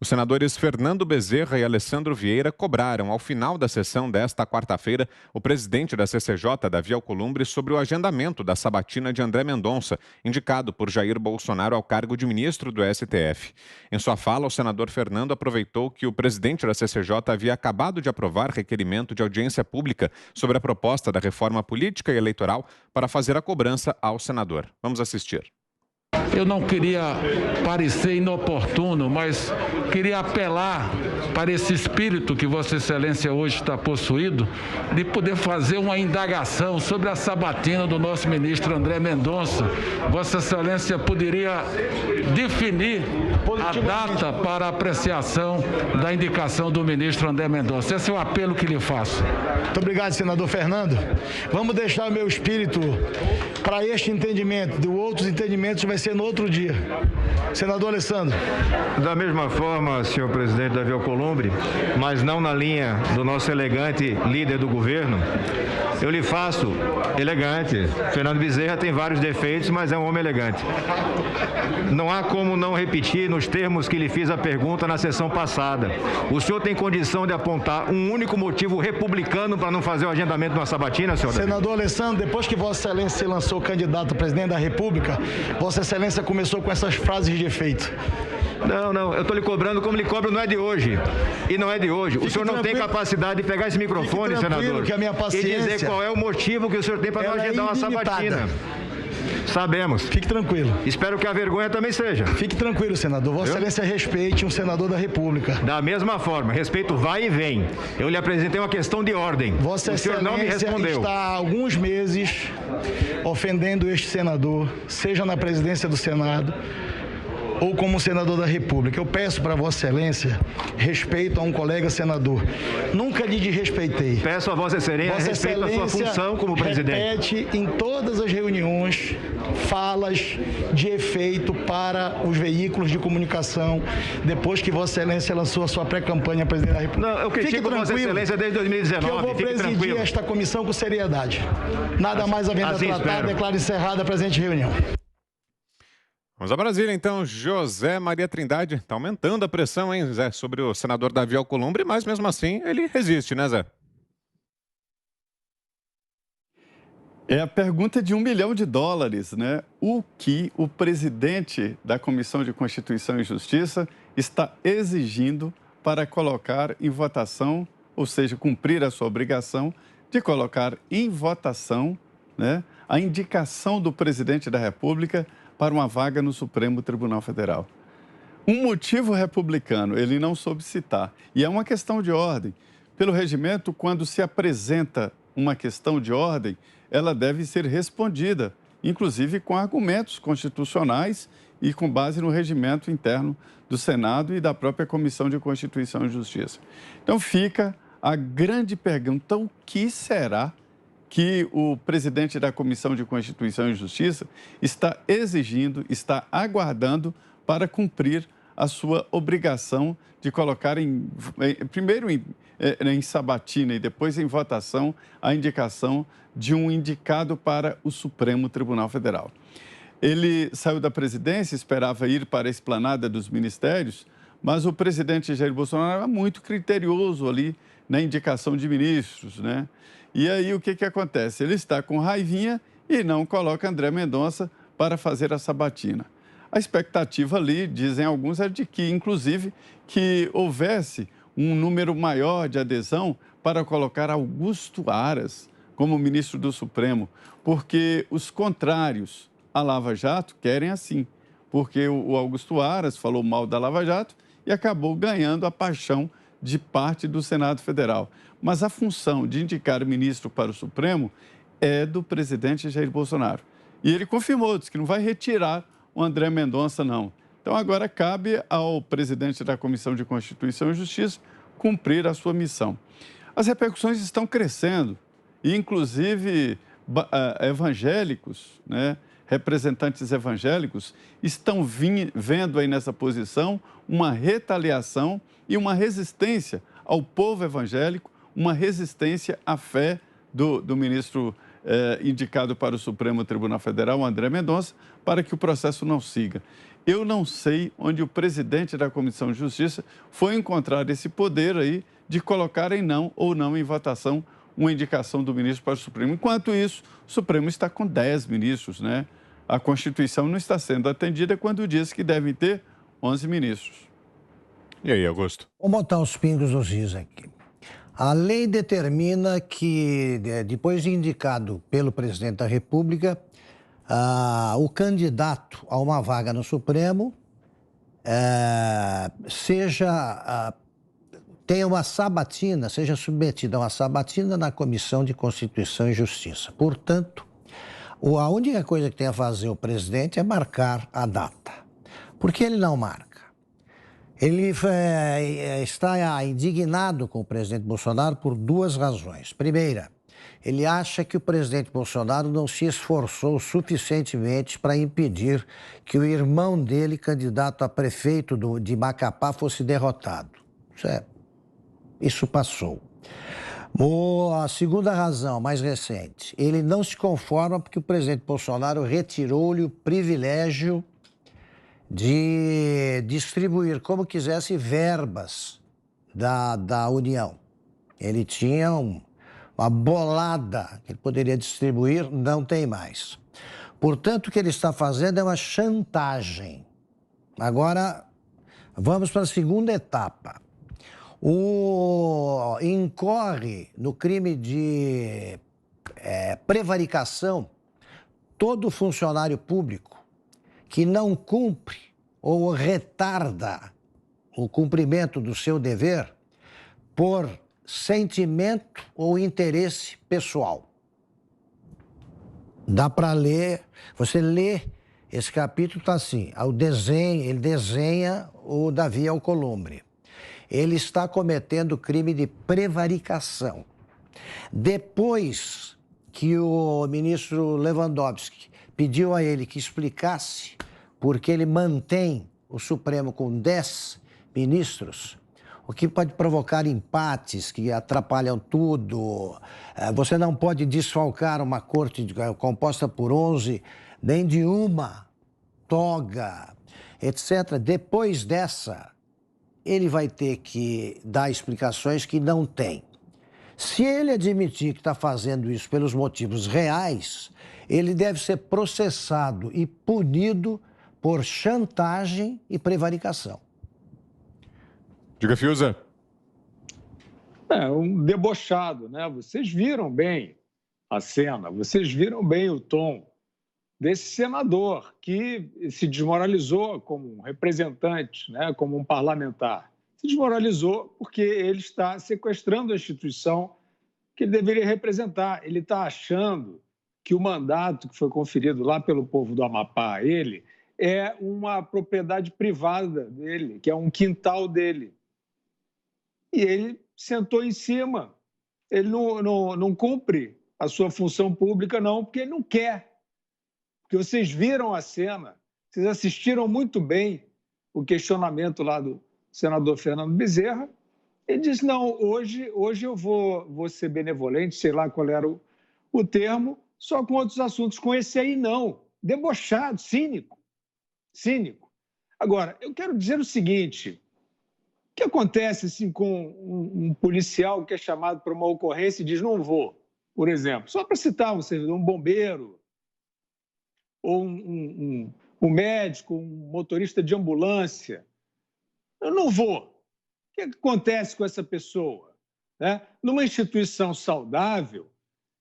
Os senadores Fernando Bezerra e Alessandro Vieira cobraram, ao final da sessão desta quarta-feira, o presidente da CCJ, Davi Alcolumbre, sobre o agendamento da sabatina de André Mendonça, indicado por Jair Bolsonaro ao cargo de ministro do STF. Em sua fala, o senador Fernando aproveitou que o presidente da CCJ havia acabado de aprovar requerimento de audiência pública sobre a proposta da reforma política e eleitoral para fazer a cobrança ao senador. Vamos assistir. Eu não queria parecer inoportuno, mas queria apelar para esse espírito que Vossa Excelência hoje está possuído, de poder fazer uma indagação sobre a sabatina do nosso ministro André Mendonça. Vossa Excelência poderia definir a data para a apreciação da indicação do ministro André Mendonça. Esse é o apelo que lhe faço. Muito obrigado, senador Fernando. Vamos deixar o meu espírito para este entendimento. De outros entendimentos vai ser no outro dia. Senador Alessandro. Da mesma forma, senhor presidente Davi Alcolumbre, mas não na linha do nosso elegante líder do governo, eu lhe faço elegante. Fernando Bezerra tem vários defeitos, mas é um homem elegante. Não há como não repetir nos termos que lhe fiz a pergunta na sessão passada. O senhor tem condição de apontar um único motivo republicano para não fazer o agendamento de uma sabatina, senhor? Senador Alessandro, depois que Vossa Excelência se lançou candidato a presidente da República, Vossa Excelência começou com essas frases de efeito. Não, eu estou lhe cobrando como lhe cobro, não é de hoje. E não é de hoje. O senhor não tem capacidade de pegar esse microfone, senador, que a minha paciência e dizer qual é o motivo que o senhor tem para não agendar uma sabatina. Sabemos. Fique tranquilo. Espero que a vergonha também seja. Fique tranquilo, senador. Vossa Excelência respeite um senador da República. Da mesma forma, respeito vai e vem. Eu lhe apresentei uma questão de ordem. Vossa o senhor não me respondeu. Está há alguns meses ofendendo este senador, seja na presidência do Senado ou como senador da República. Eu peço para Vossa Excelência respeito a um colega senador. Nunca lhe desrespeitei. Peço a Vossa Excelência respeito à sua função como presidente. Repete em todas as reuniões falas de efeito para os veículos de comunicação depois que Vossa Excelência lançou a sua pré-campanha à presidente da República. Não, eu critico Vossa Excelência desde 2019. Que eu vou presidir esta comissão com seriedade. Nada mais havendo a tratar, declaro encerrada a presente reunião. Vamos a Brasília, então. José Maria Trindade. Está aumentando a pressão, hein, Zé, sobre o senador Davi Alcolumbre, mas mesmo assim ele resiste, né, Zé? É a pergunta de $1 milhão, né? O que o presidente da Comissão de Constituição e Justiça está exigindo para colocar em votação, ou seja, cumprir a sua obrigação de colocar em votação, né, a indicação do presidente da República para uma vaga no Supremo Tribunal Federal. Um motivo republicano ele não soube citar, e é uma questão de ordem. Pelo regimento, quando se apresenta uma questão de ordem, ela deve ser respondida, inclusive com argumentos constitucionais e com base no regimento interno do Senado e da própria Comissão de Constituição e Justiça. Então fica a grande pergunta: o que será que o presidente da Comissão de Constituição e Justiça está exigindo, está aguardando para cumprir a sua obrigação de colocar primeiro em sabatina e depois em votação a indicação de um indicado para o Supremo Tribunal Federal. Ele saiu da presidência, esperava ir para a esplanada dos ministérios, mas o presidente Jair Bolsonaro era muito criterioso ali na indicação de ministros, né? E aí o que acontece? Ele está com raivinha e não coloca André Mendonça para fazer a sabatina. A expectativa ali, dizem alguns, é de que, inclusive, que houvesse um número maior de adesão para colocar Augusto Aras como ministro do Supremo, porque os contrários à Lava Jato querem assim, porque o Augusto Aras falou mal da Lava Jato e acabou ganhando a paixão de parte do Senado Federal. Mas a função de indicar o ministro para o Supremo é do presidente Jair Bolsonaro. E ele confirmou, disse que não vai retirar o André Mendonça, não. Então, agora cabe ao presidente da Comissão de Constituição e Justiça cumprir a sua missão. As repercussões estão crescendo, e inclusive evangélicos, né, representantes evangélicos, estão vendo aí nessa posição uma retaliação e uma resistência ao povo evangélico, uma resistência à fé do ministro indicado para o Supremo Tribunal Federal, André Mendonça, para que o processo não siga. Eu não sei onde o presidente da Comissão de Justiça foi encontrar esse poder aí de colocar em não ou não em votação uma indicação do ministro para o Supremo. Enquanto isso, o Supremo está com 10 ministros, né? A Constituição não está sendo atendida quando diz que devem ter 11 ministros. E aí, Augusto? Vamos botar os pingos nos is aqui. A lei determina que, depois de indicado pelo presidente da República, o candidato a uma vaga no Supremo tenha uma sabatina, seja submetido a uma sabatina na Comissão de Constituição e Justiça. Portanto, a única coisa que tem a fazer o presidente é marcar a data. Por que ele não marca? Ele está indignado com o presidente Bolsonaro por duas razões. Primeira, ele acha que o presidente Bolsonaro não se esforçou suficientemente para impedir que o irmão dele, candidato a prefeito de Macapá, fosse derrotado. Isso passou. A segunda razão, mais recente, ele não se conforma porque o presidente Bolsonaro retirou-lhe o privilégio de distribuir como quisesse verbas da União. Ele tinha uma bolada que ele poderia distribuir, não tem mais. Portanto, o que ele está fazendo é uma chantagem. Agora, vamos para a segunda etapa. Incorre no crime de prevaricação todo funcionário público que não cumpre ou retarda o cumprimento do seu dever por sentimento ou interesse pessoal. Dá para ler, você lê esse capítulo, está assim, ele desenha o Davi Alcolumbre. Ele está cometendo crime de prevaricação. Depois que o ministro Lewandowski pediu a ele que explicasse por que ele mantém o Supremo com 10 ministros, o que pode provocar empates que atrapalham tudo. Você não pode desfalcar uma corte composta por 11, nem de uma toga, etc. Depois dessa, ele vai ter que dar explicações que não tem. Se ele admitir que está fazendo isso pelos motivos reais, ele deve ser processado e punido por chantagem e prevaricação. Diga, Fiuza. Um debochado, né? Vocês viram bem a cena, vocês viram bem o tom desse senador que se desmoralizou como um representante, né? Como um parlamentar. Se desmoralizou porque ele está sequestrando a instituição que ele deveria representar. Ele está achando que o mandato que foi conferido lá pelo povo do Amapá a ele é uma propriedade privada dele, que é um quintal dele. E ele sentou em cima. Ele não cumpre a sua função pública, não, porque ele não quer. Porque vocês viram a cena, vocês assistiram muito bem o questionamento lá do senador Fernando Bezerra. Ele disse, não, hoje eu vou ser benevolente, sei lá qual era o termo, só com outros assuntos. Com esse aí, não. Debochado, cínico. Cínico. Agora, eu quero dizer o seguinte... O que acontece assim, com um policial que é chamado para uma ocorrência e diz não vou, por exemplo? Só para citar um servidor, um bombeiro, ou um médico, um motorista de ambulância. Eu não vou. O que acontece com essa pessoa? Né? Numa instituição saudável,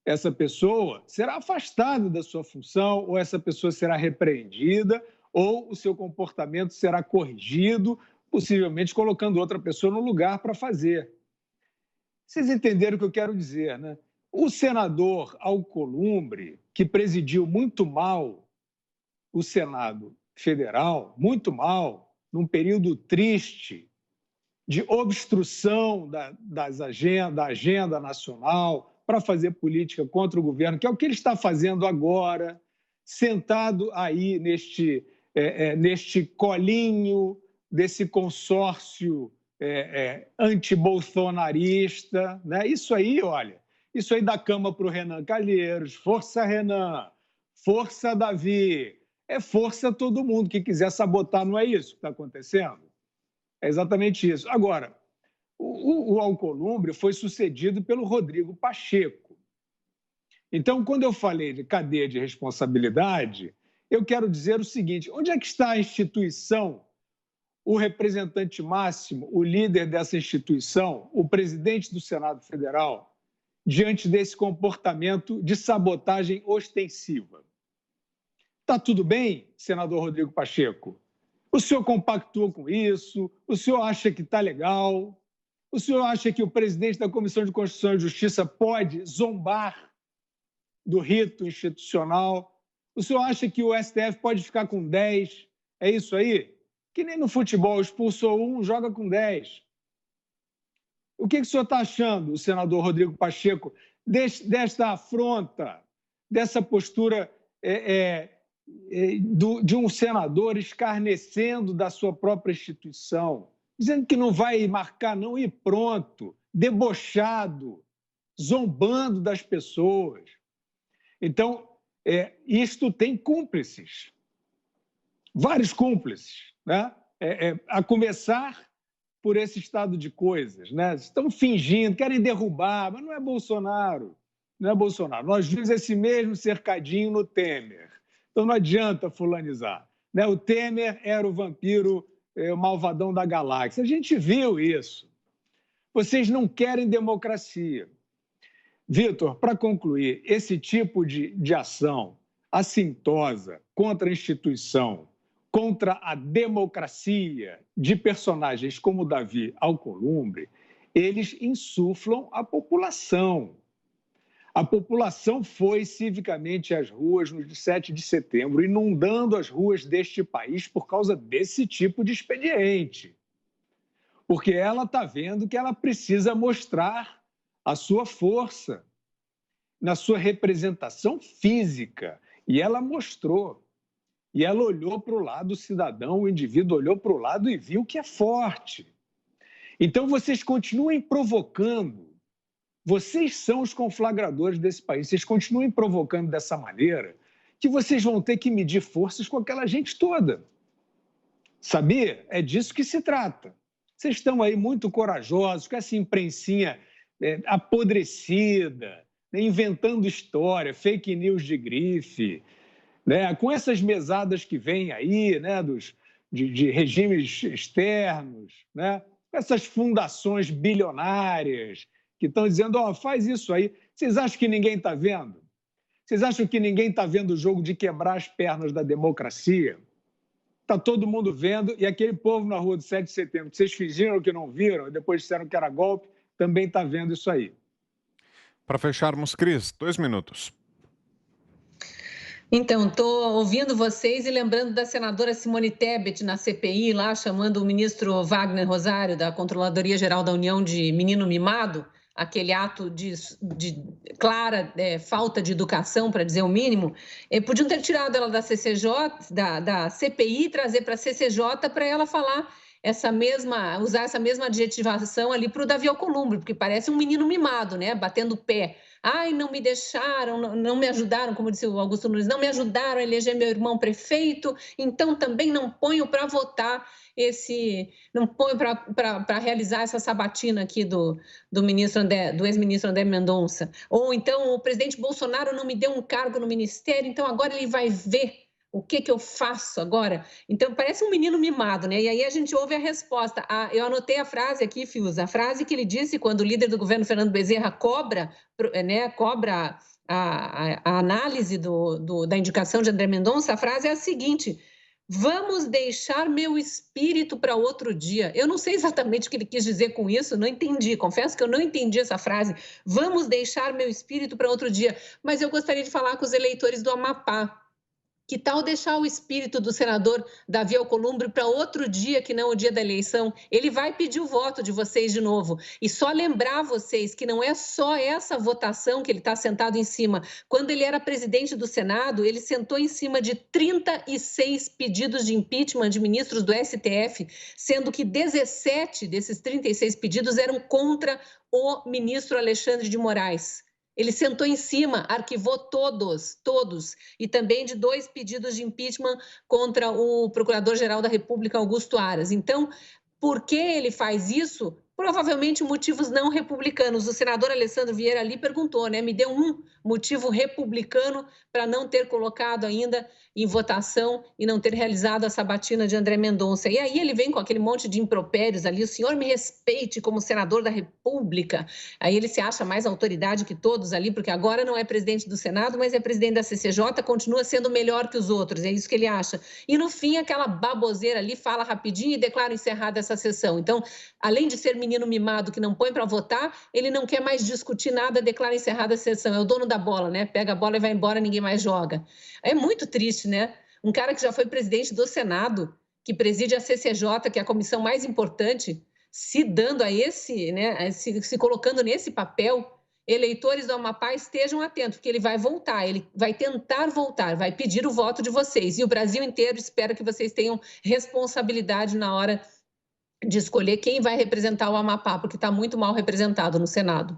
essa pessoa será afastada da sua função, ou essa pessoa será repreendida, ou o seu comportamento será corrigido, possivelmente colocando outra pessoa no lugar para fazer. Vocês entenderam o que eu quero dizer, né? O senador Alcolumbre, que presidiu muito mal o Senado Federal, muito mal, num período triste de obstrução da agenda nacional para fazer política contra o governo, que é o que ele está fazendo agora, sentado aí neste colinho desse consórcio antibolsonarista, né? Isso aí, olha, isso aí dá cama para o Renan Calheiros, força Renan, força Davi, é força a todo mundo que quiser sabotar, não é isso que está acontecendo? É exatamente isso. Agora, o Alcolumbre foi sucedido pelo Rodrigo Pacheco. Então, quando eu falei de cadeia de responsabilidade, eu quero dizer o seguinte: onde é que está a instituição, o representante máximo, o líder dessa instituição, o presidente do Senado Federal, diante desse comportamento de sabotagem ostensiva? Está tudo bem, senador Rodrigo Pacheco? O senhor compactua com isso? O senhor acha que está legal? O senhor acha que o presidente da Comissão de Constituição e Justiça pode zombar do rito institucional? O senhor acha que o STF pode ficar com 10? É isso aí? Que nem no futebol, expulsou um, joga com 10. O que o senhor está achando, o senador Rodrigo Pacheco, desta afronta, dessa postura de um senador escarnecendo da sua própria instituição, dizendo que não vai marcar não e pronto, debochado, zombando das pessoas? Então, isto tem cúmplices, vários cúmplices, né? A começar por esse estado de coisas, né? Estão fingindo, querem derrubar, mas não é Bolsonaro, não é Bolsonaro. Nós vimos esse mesmo cercadinho no Temer, então não adianta fulanizar, né? O Temer era o vampiro, o malvadão da galáxia, a gente viu isso. Vocês não querem democracia. Vitor, para concluir, esse tipo de ação assintosa contra a instituição, contra a democracia, de personagens como Davi Alcolumbre, eles insuflam a população. A população foi civicamente às ruas no 7 de setembro, inundando as ruas deste país por causa desse tipo de expediente. Porque ela está vendo que ela precisa mostrar a sua força na sua representação física. E ela mostrou. E ela olhou para o lado, o cidadão, o indivíduo olhou para o lado e viu que é forte. Então, vocês continuem provocando. Vocês são os conflagradores desse país. Vocês continuem provocando dessa maneira que vocês vão ter que medir forças com aquela gente toda. Sabia? É disso que se trata. Vocês estão aí muito corajosos, com essa imprensinha apodrecida, né, inventando história, fake news de grife, né, com essas mesadas que vêm aí, né, de regimes externos, né, essas fundações bilionárias que estão dizendo, faz isso aí. Vocês acham que ninguém está vendo? Vocês acham que ninguém está vendo o jogo de quebrar as pernas da democracia? Está todo mundo vendo, e aquele povo na rua do 7 de setembro, que vocês fingiram que não viram, e depois disseram que era golpe, também está vendo isso aí. Para fecharmos, Cris, 2 minutos. Então, estou ouvindo vocês e lembrando da senadora Simone Tebet na CPI, lá chamando o ministro Wagner Rosário, da Controladoria Geral da União, de menino mimado, aquele ato de clara falta de educação, para dizer o mínimo. Podiam ter tirado ela da CCJ, da CPI, e trazer para a CCJ para ela falar usar essa mesma adjetivação ali para o Davi Alcolumbre, porque parece um menino mimado, né? Batendo o pé. Ai, não me deixaram, não me ajudaram, como disse o Augusto Nunes, não me ajudaram a eleger meu irmão prefeito, então também não ponho para votar não ponho para realizar essa sabatina aqui do ex-ministro André Mendonça. Ou então o presidente Bolsonaro não me deu um cargo no ministério, então agora ele vai ver o que eu faço agora? Então, parece um menino mimado, né? E aí a gente ouve a resposta. Eu anotei a frase aqui, Fiuza, a frase que ele disse quando o líder do governo, Fernando Bezerra, cobra a análise da indicação de André Mendonça. A frase é a seguinte: vamos deixar meu espírito para outro dia. Eu não sei exatamente o que ele quis dizer com isso, não entendi. Confesso que eu não entendi essa frase. Vamos deixar meu espírito para outro dia. Mas eu gostaria de falar com os eleitores do Amapá. Que tal deixar o espírito do senador Davi Alcolumbre para outro dia que não o dia da eleição? Ele vai pedir o voto de vocês de novo. E só lembrar vocês que não é só essa votação que ele está sentado em cima. Quando ele era presidente do Senado, ele sentou em cima de 36 pedidos de impeachment de ministros do STF, sendo que 17 desses 36 pedidos eram contra o ministro Alexandre de Moraes. Ele sentou em cima, arquivou todos, e também de 2 pedidos de impeachment contra o Procurador-Geral da República, Augusto Aras. Então, por que ele faz isso? Provavelmente motivos não republicanos. O senador Alessandro Vieira ali perguntou, né? Me deu um motivo republicano para não ter colocado ainda em votação e não ter realizado a sabatina de André Mendonça. E aí ele vem com aquele monte de impropérios ali, o senhor me respeite como senador da República. Aí ele se acha mais autoridade que todos ali, porque agora não é presidente do Senado, mas é presidente da CCJ, continua sendo melhor que os outros, é isso que ele acha. E no fim, aquela baboseira ali fala rapidinho e declara encerrada essa sessão. Então, além de ser menino mimado que não põe para votar, ele não quer mais discutir nada, declara encerrada a sessão. É o dono da bola, né? Pega a bola e vai embora, ninguém mais joga. É muito triste, né? Um cara que já foi presidente do Senado, que preside a CCJ, que é a comissão mais importante, se dando a esse, né? Se colocando nesse papel. Eleitores do Amapá estejam atentos, porque ele vai voltar, ele vai tentar voltar, vai pedir o voto de vocês. E o Brasil inteiro espera que vocês tenham responsabilidade na hora de escolher quem vai representar o Amapá, porque está muito mal representado no Senado.